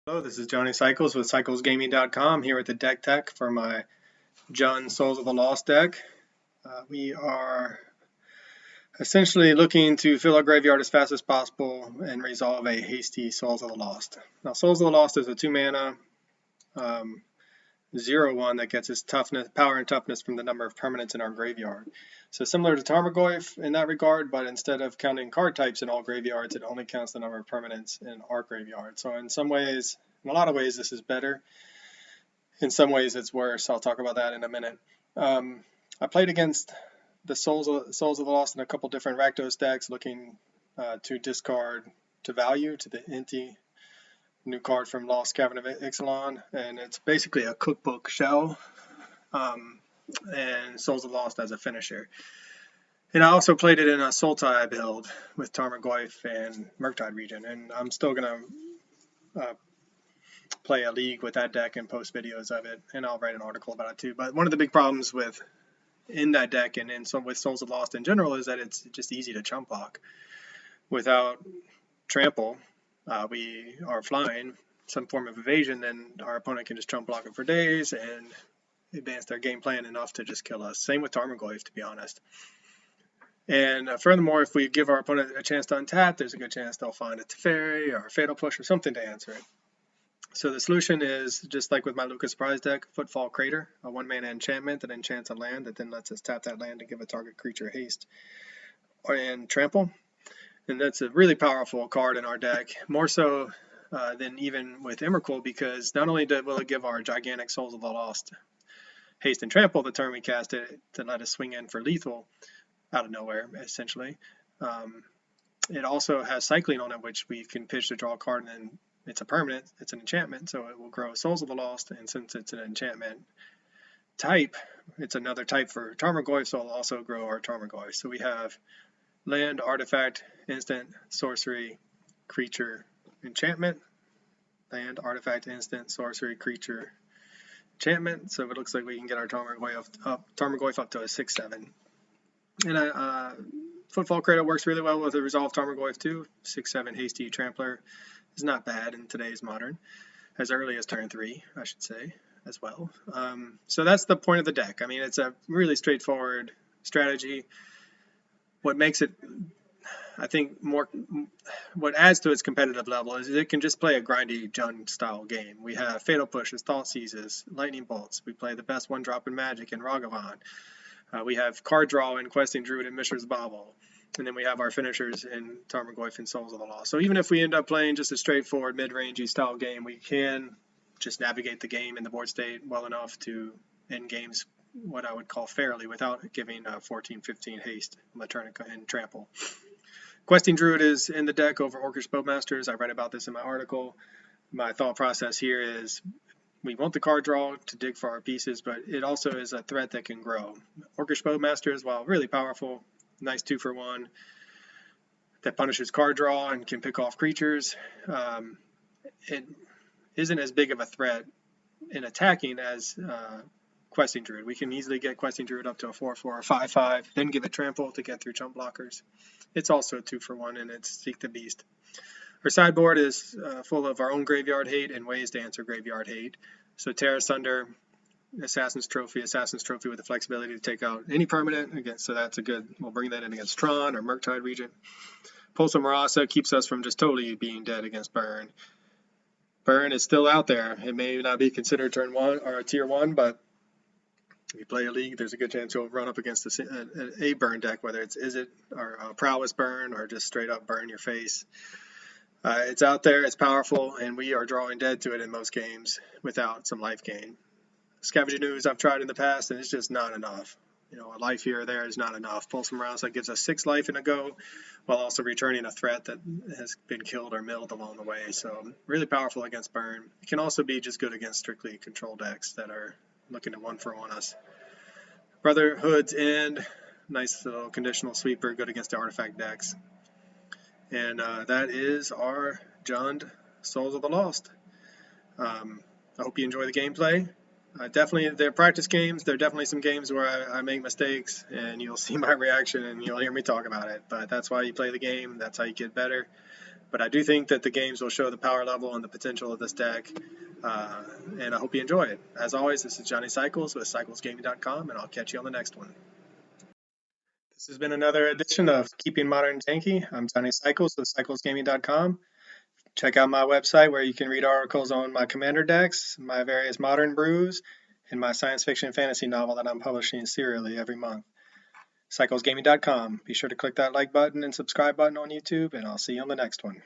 Hello, this is Johnny Cycles with CyclesGaming.com here at the Deck Tech for my Jund Souls of the Lost deck. We are essentially looking to fill our graveyard as fast as possible and resolve a hasty Souls of the Lost. Now, Souls of the Lost is a 2-mana 0/1 that gets its power and toughness from the number of permanents in our graveyard. So similar to Tarmogoyf in that regard, but instead of counting card types in all graveyards, it only counts the number of permanents in our graveyard. So in a lot of ways, this is better. In some ways, it's worse. I'll talk about that in a minute. I played against the Souls of the Lost in a couple different Rakdos decks, looking to discard to value to the Inti new card from Lost Cavern of Ixalan, and it's basically a cookbook shell, and Souls of the Lost as a finisher. And I also played it in a Sultai build with Tarmogoyf and Murktide region, and I'm still going to play a league with that deck and post videos of it, and I'll write an article about it too. But one of the big problems in that deck and with Souls of the Lost in general is that it's just easy to chump block. Without trample, we are flying some form of evasion, then our opponent can just chump block it for days and advance their game plan enough to just kill us. Same with Tarmogoyf, to be honest. And furthermore, if we give our opponent a chance to untap, there's a good chance they'll find a Teferi or a Fatal Push or something to answer it. So the solution is, just like with my Lucas Prize deck, Footfall Crater, a 1-mana enchantment that enchants a land that then lets us tap that land to give a target creature haste and trample. And that's a really powerful card in our deck, more so than even with Emrakul, because not only will it give our gigantic Souls of the Lost haste and trample the turn we cast it to let us swing in for lethal out of nowhere, essentially. It also has cycling on it, which we can pitch to draw a card, and then it's a permanent, it's an enchantment, so it will grow Souls of the Lost, and since it's an enchantment type, it's another type for Tarmogoyf, so it'll also grow our Tarmogoyf. So we have land, artifact, instant, sorcery, creature, enchantment. Land, artifact, instant, sorcery, creature, enchantment. So it looks like we can get our Tarmogoyf up to a 6/7. And Footfall Crater works really well with a Resolve Tarmogoyf too. 6/7 hasty trampler is not bad in today's modern. As early as turn 3, I should say, as well. So that's the point of the deck. I mean, it's a really straightforward strategy. What makes it, I think, what adds to its competitive level is it can just play a grindy Jund style game. We have Fatal Pushes, Thought Seizes, Lightning Bolts. We play the best 1-drop in Magic in Ragavan. We have Card Draw in Questing Druid and Mishra's Bauble. And then we have our finishers in Tarmogoyf and Souls of the Lost. So even if we end up playing just a straightforward mid-rangey style game, we can just navigate the game in the board state well enough to end games what I would call fairly without giving 14-15 haste on the turn and trample. Questing Druid is in the deck over Orcish Bowmasters. I read about this in my article. My thought process here is we want the card draw to dig for our pieces, but it also is a threat that can grow. Orcish Bowmasters, while really powerful, nice 2-for-1 that punishes card draw and can pick off creatures, it isn't as big of a threat in attacking as Questing Druid. We can easily get Questing Druid up to a 4/4 or 5/5, then give it trample to get through chump blockers. It's also 2-for-1, and it's Seek the Beast. Our sideboard is full of our own graveyard hate and ways to answer graveyard hate. So Tear Asunder, Assassin's Trophy with the flexibility to take out any permanent against, so that's a good, we'll bring that in against Tron or Murktide Regent. Pulse of Marasa keeps us from just totally being dead against Burn. Burn is still out there. It may not be considered turn 1 or a tier 1, but if you play a league, there's a good chance you'll run up against a Burn deck, whether it's Izzet or Prowess Burn or just straight up burn your face. It's out there, it's powerful, and we are drawing dead to it in most games without some life gain. Scavenging Ooze I've tried in the past, and it's just not enough. You know, a life here or there is not enough. Pulse from Marasa gives us 6 life in a go, while also returning a threat that has been killed or milled along the way. So really powerful against Burn. It can also be just good against strictly control decks that are looking to 1-for-1 us. Brotherhood's End, nice little conditional sweeper, good against the artifact decks. And that is our Jund Souls of the Lost. I hope you enjoy the gameplay. Definitely, they're practice games. There are definitely some games where I make mistakes, and you'll see my reaction, and you'll hear me talk about it. But that's why you play the game. That's how you get better. But I do think that the games will show the power level and the potential of this deck, and I hope you enjoy it. As always, this is Johnny Cycles with CyclesGaming.com, and I'll catch you on the next one. This has been another edition of Keeping Modern Janky. I'm Johnny Cycles with CyclesGaming.com. Check out my website where you can read articles on my Commander decks, my various modern brews, and my science fiction fantasy novel that I'm publishing serially every month. CyclesGaming.com. Be sure to click that like button and subscribe button on YouTube, and I'll see you on the next one.